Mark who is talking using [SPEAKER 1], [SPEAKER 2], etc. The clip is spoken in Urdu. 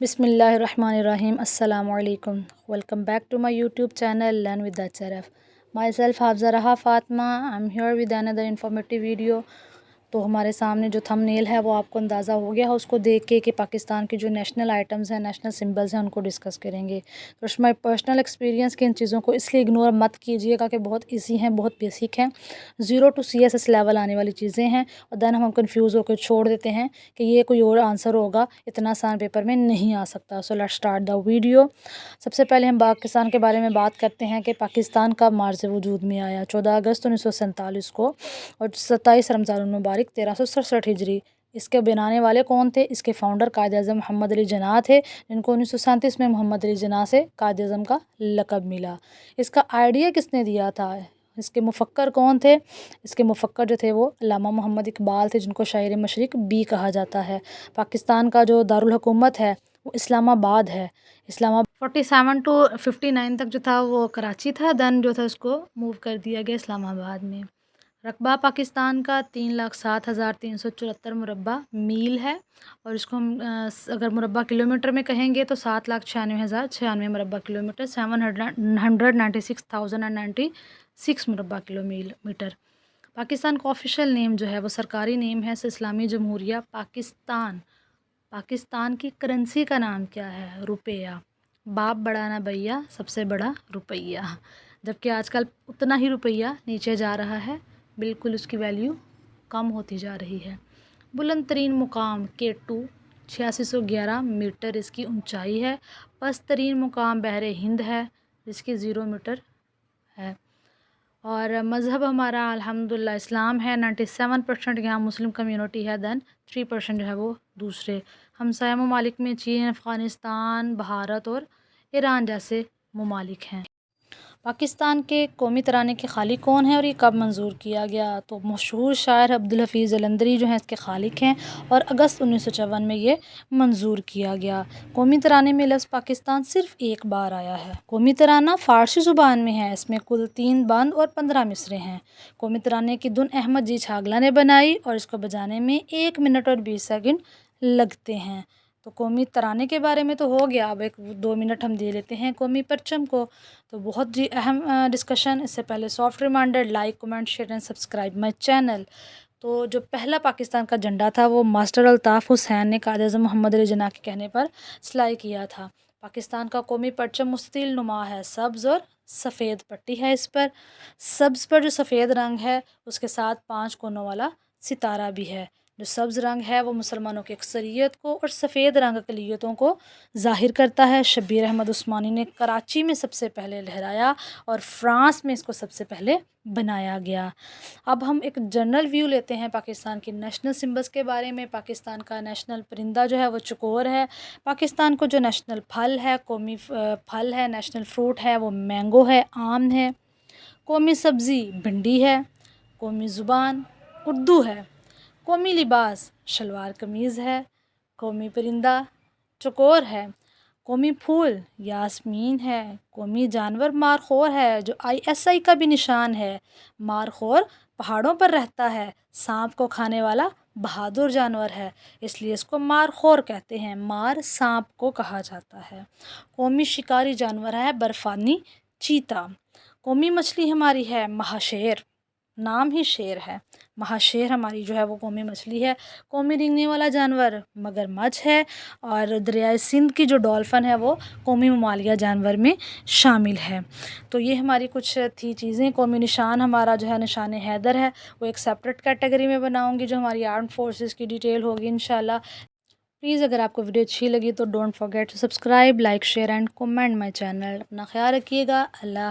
[SPEAKER 1] بسم اللہ الرحمن الرحیم السلام علیکم welcome back to my YouTube channel learn with HRF. myself حافظہ رہا Fatima. I'm here with another informative video. تو ہمارے سامنے جو تھم نیل ہے وہ آپ کو اندازہ ہو گیا ہے اس کو دیکھ کے کہ پاکستان کی جو نیشنل آئٹمز ہیں، نیشنل سمبلز ہیں، ان کو ڈسکس کریں گے. تو اٹس مائی پرسنل ایکسپیرینس کہ ان چیزوں کو اس لیے اگنور مت کیجیے گا کہ بہت ایزی ہیں، بہت بیسک ہیں، 0 to CSS لیول آنے والی چیزیں ہیں، اور دین ہم کنفیوز ہو کے چھوڑ دیتے ہیں کہ یہ کوئی اور آنسر ہوگا، اتنا آسان پیپر میں نہیں آ سکتا. So let's start the video. سب سے پہلے ہم پاکستان کے بارے میں بات کرتے ہیں کہ پاکستان کب مارز وجود میں آیا. 14 اگست 1947 کو اور 27 رمضان المبارک 1367 ہجری. اس کے بنانے والے کون تھے؟ اس کے فاؤنڈر قائد اعظم محمد علی جناح تھے، جن کو 1937 میں محمد علی جناح سے قائد اعظم کا لقب ملا. اس کا آئیڈیا کس نے دیا تھا؟ اس کے مفکر کون تھے؟ اس کے مفکر جو تھے وہ علامہ محمد اقبال تھے، جن کو شاعر مشرق بھی کہا جاتا ہے. پاکستان کا جو دارالحکومت ہے وہ اسلام آباد ہے. اسلام آباد 47 to 59 تک جو تھا وہ کراچی تھا، دین جو تھا اس کو موو کر دیا گیا اسلام آباد میں. رقبہ پاکستان کا 3,07,374 مربع میل ہے، اور اس کو ہم اگر مربع کلومیٹر میں کہیں گے تو 7,96,096 مربع کلومیٹر، 796,096 مربع کلومیٹر. پاکستان کا آفیشیل نیم جو ہے وہ سرکاری نیم ہے اسلامی جمہوریہ پاکستان. پاکستان کی کرنسی کا نام کیا ہے؟ روپیہ. باپ بڑا نہ بھیا، سب سے بڑا روپیہ. جبکہ آج کل اتنا ہی روپیہ نیچے جا رہا ہے، بالکل اس کی ویلیو کم ہوتی جا رہی ہے. بلند ترین مقام K2 8611 میٹر اس کی اونچائی ہے. پست ترین مقام بحر ہند ہے جس کی 0 میٹر ہے. اور مذہب ہمارا الحمدللہ اسلام ہے. 97% یہاں مسلم کمیونٹی ہے، دین 3% جو ہے وہ دوسرے. ہمسایہ ممالک میں چین، افغانستان، بھارت اور ایران جیسے ممالک ہیں. پاکستان کے قومی ترانے کے خالق کون ہیں اور یہ کب منظور کیا گیا؟ تو مشہور شاعر عبدالحفیظ جلندری جو ہیں اس کے خالق ہیں، اور اگست 1954 میں یہ منظور کیا گیا. قومی ترانے میں لفظ پاکستان صرف ایک بار آیا ہے. قومی ترانہ فارسی زبان میں ہے، اس میں کل 3 بند اور 15 مصرعے ہیں. قومی ترانے کی دھن احمد جی چھاگلا نے بنائی اور اس کو بجانے میں 1 منٹ اور 20 سیکنڈ لگتے ہیں. تو قومی ترانے کے بارے میں تو ہو گیا، اب 2 منٹ ہم دے لیتے ہیں قومی پرچم کو. تو بہت جی اہم ڈسکشن. اس سے پہلے soft reminder, like, comment, share and subscribe my channel. تو جو پہلا پاکستان کا جھنڈا تھا وہ ماسٹر الطاف حسین نے قائد اعظم محمد علی جناح کے کہنے پر سلائی کیا تھا. پاکستان کا قومی پرچم مستطیل نما ہے، سبز اور سفید پٹی ہے اس پر. سبز پر جو سفید رنگ ہے اس کے ساتھ 5 کونوں والا ستارہ بھی ہے. جو سبز رنگ ہے وہ مسلمانوں کی اکثریت کو اور سفید رنگ اقلیتوں کو ظاہر کرتا ہے. شبیر احمد عثمانی نے کراچی میں سب سے پہلے لہرایا اور فرانس میں اس کو سب سے پہلے بنایا گیا. اب ہم ایک جنرل ویو لیتے ہیں پاکستان کی نیشنل سمبلز کے بارے میں. پاکستان کا نیشنل پرندہ جو ہے وہ چکور ہے. پاکستان کو جو نیشنل پھل ہے، قومی پھل ہے، نیشنل فروٹ ہے وہ مینگو ہے، آم ہے. قومی سبزی بھنڈی ہے. قومی زبان اردو ہے. قومی لباس شلوار قمیض ہے. قومی پرندہ چکور ہے. قومی پھول یاسمین ہے. قومی جانور مارخور ہے جو ISI کا بھی نشان ہے. مارخور پہاڑوں پر رہتا ہے، سانپ کو کھانے والا بہادر جانور ہے، اس لیے اس کو مارخور کہتے ہیں. مار سانپ کو کہا جاتا ہے. قومی شکاری جانور ہے برفانی چیتا. قومی مچھلی ہماری ہے مہاشیر، نام ہی شیر ہے. مہاشیر ہماری جو ہے وہ قومی مچھلی ہے. قومی رینگنے والا جانور مگرمچھ ہے، اور دریائے سندھ کی جو ڈولفن ہے وہ قومی ممالیہ جانور میں شامل ہے. تو یہ ہماری کچھ تھی چیزیں. قومی نشان ہمارا جو ہے نشان حیدر ہے، وہ ایک سیپریٹ کیٹیگری میں بناؤں گی جو ہماری آرمڈ فورسز کی ڈیٹیل ہوگی انشاءاللہ. پلیز اگر آپ کو ویڈیو اچھی لگی تو don't forget to subscribe, like, share and comment my channel. اپنا خیال رکھیے گا. اللہ